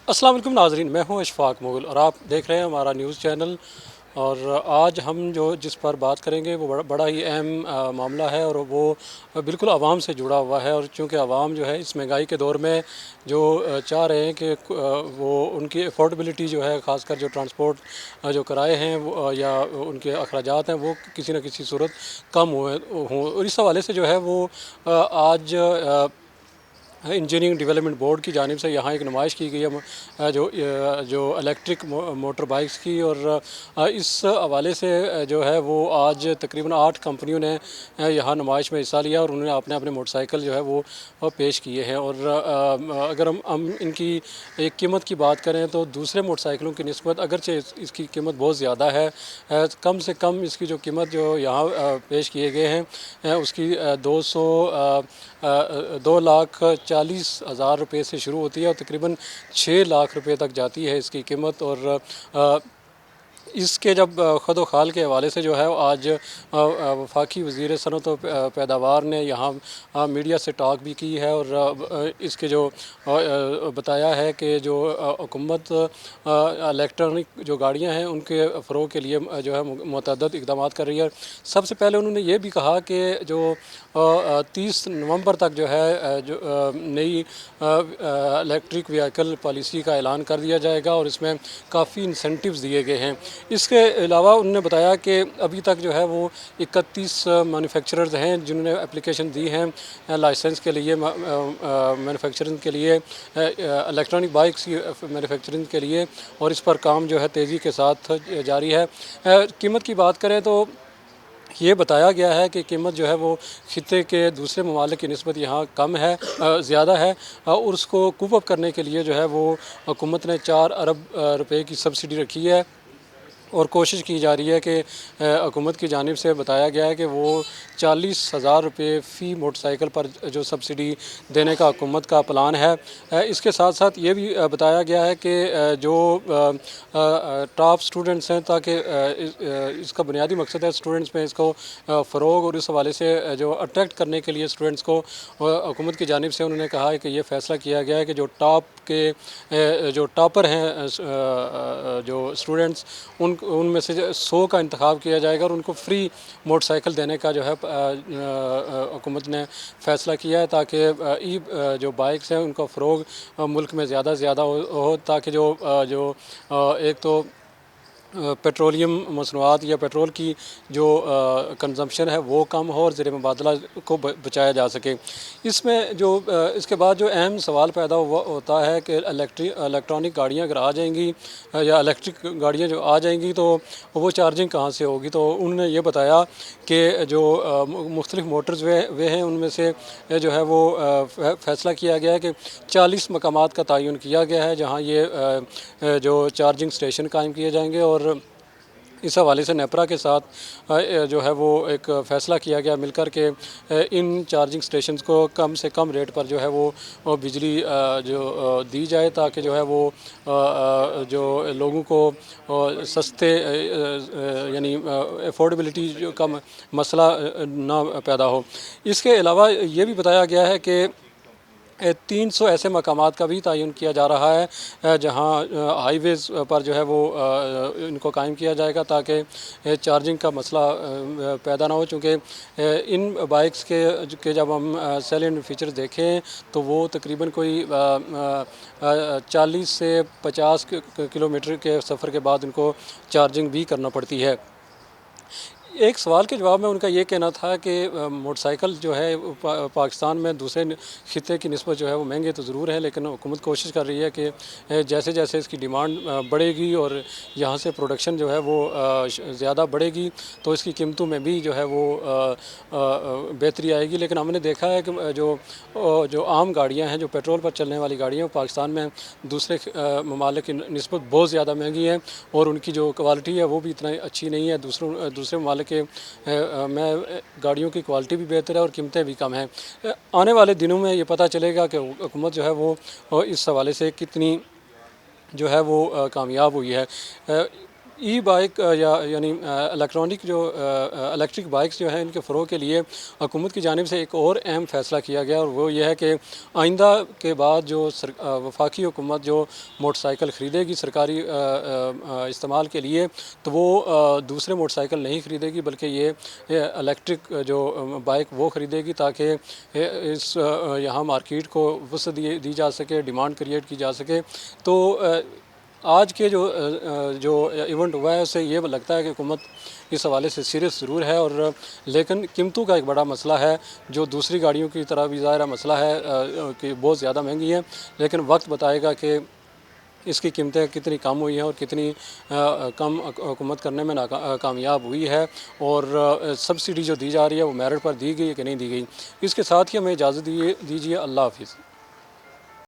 السلام علیکم ناظرین، میں ہوں اشفاق مغل اور آپ دیکھ رہے ہیں ہمارا نیوز چینل۔ اور آج ہم جس پر بات کریں گے وہ بڑا ہی اہم معاملہ ہے، اور وہ بالکل عوام سے جڑا ہوا ہے۔ اور چونکہ عوام جو ہے اس مہنگائی کے دور میں جو چاہ رہے ہیں کہ وہ ان کی افورڈیبلٹی جو ہے، خاص کر جو ٹرانسپورٹ جو کرائے ہیں یا ان کے اخراجات ہیں، وہ کسی نہ کسی صورت کم ہوں، اور اس حوالے سے جو ہے وہ آج انجینئرنگ ڈیولپمنٹ بورڈ کی جانب سے یہاں ایک نمائش کی گئی ہے جو الیکٹرک موٹر بائکس کی، اور اس حوالے سے جو ہے وہ آج تقریباً 8 کمپنیوں نے یہاں نمائش میں حصہ لیا، اور انہوں نے اپنے موٹر سائیکل جو ہے وہ پیش کیے ہیں۔ اور اگر ہم ان کی ایک قیمت کی بات کریں تو دوسرے موٹر سائیکلوں کی نسبت اگرچہ اس کی قیمت بہت زیادہ ہے، کم سے کم اس کی جو قیمت جو یہاں پیش کیے گئے ہیں اس کی 2,40,000 روپے سے شروع ہوتی ہے اور تقریباً 6 لاکھ روپے تک جاتی ہے اس کی قیمت۔ اور اس کے جب خد و خال کے حوالے سے جو ہے آج وفاقی وزیر صنعت و پیداوار نے یہاں میڈیا سے ٹاک بھی کی ہے، اور اس کے جو بتایا ہے کہ جو حکومت الیکٹرانک جو گاڑیاں ہیں ان کے فروغ کے لیے جو ہے متعدد اقدامات کر رہی ہے۔ سب سے پہلے انہوں نے یہ بھی کہا کہ جو 30 نومبر تک جو ہے جو نئی الیکٹرک وہیکل پالیسی کا اعلان کر دیا جائے گا، اور اس میں کافی انسینٹیوز دیے گئے ہیں۔ اس کے علاوہ انہوں نے بتایا کہ ابھی تک جو ہے وہ 31 مینوفیکچررز ہیں جنہوں نے اپلیکیشن دی ہیں لائسنس کے لیے، مینوفیکچرنگ کے لیے، الیکٹرانک بائکس کی مینوفیکچرنگ کے لیے، اور اس پر کام جو ہے تیزی کے ساتھ جاری ہے۔ قیمت کی بات کریں تو یہ بتایا گیا ہے کہ قیمت جو ہے وہ خطے کے دوسرے ممالک کی نسبت یہاں کم ہے، زیادہ ہے، اور اس کو کوپ اپ کرنے کے لیے جو ہے وہ حکومت نے 4 ارب روپے کی سبسڈی رکھی ہے، اور کوشش کی جا رہی ہے کہ حکومت کی جانب سے بتایا گیا ہے کہ وہ 40,000 روپے فی موٹر سائیکل پر جو سبسڈی دینے کا حکومت کا پلان ہے۔ اس کے ساتھ ساتھ یہ بھی بتایا گیا ہے کہ جو ٹاپ سٹوڈنٹس ہیں، تاکہ اس کا بنیادی مقصد ہے اسٹوڈنٹس میں اس کو فروغ، اور اس حوالے سے جو اٹریکٹ کرنے کے لیے اسٹوڈنٹس کو حکومت کی جانب سے انہوں نے کہا ہے کہ یہ فیصلہ کیا گیا ہے کہ جو جو ٹاپر ہیں جو اسٹوڈنٹس، ان میں سے 100 کا انتخاب کیا جائے گا، اور ان کو فری موٹر سائیکل دینے کا جو ہے حکومت نے فیصلہ کیا ہے، تاکہ جو بائکس ہیں ان کا فروغ ملک میں زیادہ سے زیادہ ہو، تاکہ جو ایک تو پیٹرولیم مصنوعات یا پیٹرول کی جو کنزمپشن ہے وہ کم ہو، اور زیر مبادلہ کو بچایا جا سکے۔ اس میں اس کے بعد جو اہم سوال پیدا ہوتا ہے کہ الیکٹرانک گاڑیاں اگر آ جائیں گی یا الیکٹرک گاڑیاں جو آ جائیں گی تو وہ چارجنگ کہاں سے ہوگی؟ تو انہوں نے یہ بتایا کہ جو مختلف موٹرز وے ہیں ان میں سے جو ہے وہ فیصلہ کیا گیا ہے کہ 40 مقامات کا تعین کیا گیا ہے جہاں یہ جو چارجنگ اسٹیشن قائم کیے جائیں گے، اور اس حوالے سے نیپرا کے ساتھ جو ہے وہ ایک فیصلہ کیا گیا مل کر کے ان چارجنگ اسٹیشنز کو کم سے کم ریٹ پر جو ہے وہ بجلی جو دی جائے، تاکہ جو ہے وہ جو لوگوں کو سستے یعنی افورڈیبلٹی کا مسئلہ نہ پیدا ہو۔ اس کے علاوہ یہ بھی بتایا گیا ہے کہ 300 ایسے مقامات کا بھی تعین کیا جا رہا ہے جہاں ہائی ویز پر جو ہے وہ ان کو قائم کیا جائے گا، تاکہ چارجنگ کا مسئلہ پیدا نہ ہو، چونکہ ان بائکس کے جب ہم سیل اینڈ فیچرز دیکھیں تو وہ تقریباً کوئی 40 سے 50 کلومیٹر کے سفر کے بعد ان کو چارجنگ بھی کرنا پڑتی ہے۔ ایک سوال کے جواب میں ان کا یہ کہنا تھا کہ موٹر سائیکل جو ہے پاکستان میں دوسرے خطے کی نسبت جو ہے وہ مہنگے تو ضرور ہیں، لیکن حکومت کوشش کر رہی ہے کہ جیسے جیسے اس کی ڈیمانڈ بڑھے گی اور یہاں سے پروڈکشن جو ہے وہ زیادہ بڑھے گی تو اس کی قیمتوں میں بھی جو ہے وہ بہتری آئے گی۔ لیکن ہم نے دیکھا ہے کہ جو عام گاڑیاں ہیں، جو پیٹرول پر چلنے والی گاڑیاں ہیں، پاکستان میں دوسرے ممالک کی نسبت بہت زیادہ مہنگی ہیں، اور ان کی جو کوالٹی ہے وہ بھی اتنا اچھی نہیں ہے۔ دوسرے ممالک کے میں گاڑیوں کی کوالٹی بھی بہتر ہے اور قیمتیں بھی کم ہیں۔ آنے والے دنوں میں یہ پتہ چلے گا کہ حکومت جو ہے وہ اس حوالے سے کتنی جو ہے وہ کامیاب ہوئی ہے۔ ای بائک یعنی الیکٹرانک جو الیکٹرک بائکس جو ہیں ان کے فروغ کے لیے حکومت کی جانب سے ایک اور اہم فیصلہ کیا گیا، اور وہ یہ ہے کہ آئندہ کے بعد جو وفاقی حکومت جو موٹر سائیکل خریدے گی سرکاری استعمال کے لیے، تو وہ دوسرے موٹر سائیکل نہیں خریدے گی، بلکہ یہ الیکٹرک جو بائک وہ خریدے گی، تاکہ اس یہاں مارکیٹ کو وسعت دی جا سکے، ڈیمانڈ کریٹ کی جا سکے۔ تو آج کے جو ایونٹ ہوا ہے، اس سے یہ لگتا ہے کہ حکومت اس حوالے سے سیریس ضرور ہے، اور لیکن قیمتوں کا ایک بڑا مسئلہ ہے، جو دوسری گاڑیوں کی طرح بھی ظاہرہ مسئلہ ہے کہ بہت زیادہ مہنگی ہیں، لیکن وقت بتائے گا کہ اس کی قیمتیں کتنی کم ہوئی ہیں اور کتنی کم حکومت کرنے میں کامیاب ہوئی ہے، اور سبسڈی جو دی جا رہی ہے وہ میرٹ پر دی گئی ہے کہ نہیں دی گئی۔ اس کے ساتھ ہی ہمیں اجازت دیجیے، اللہ حافظ۔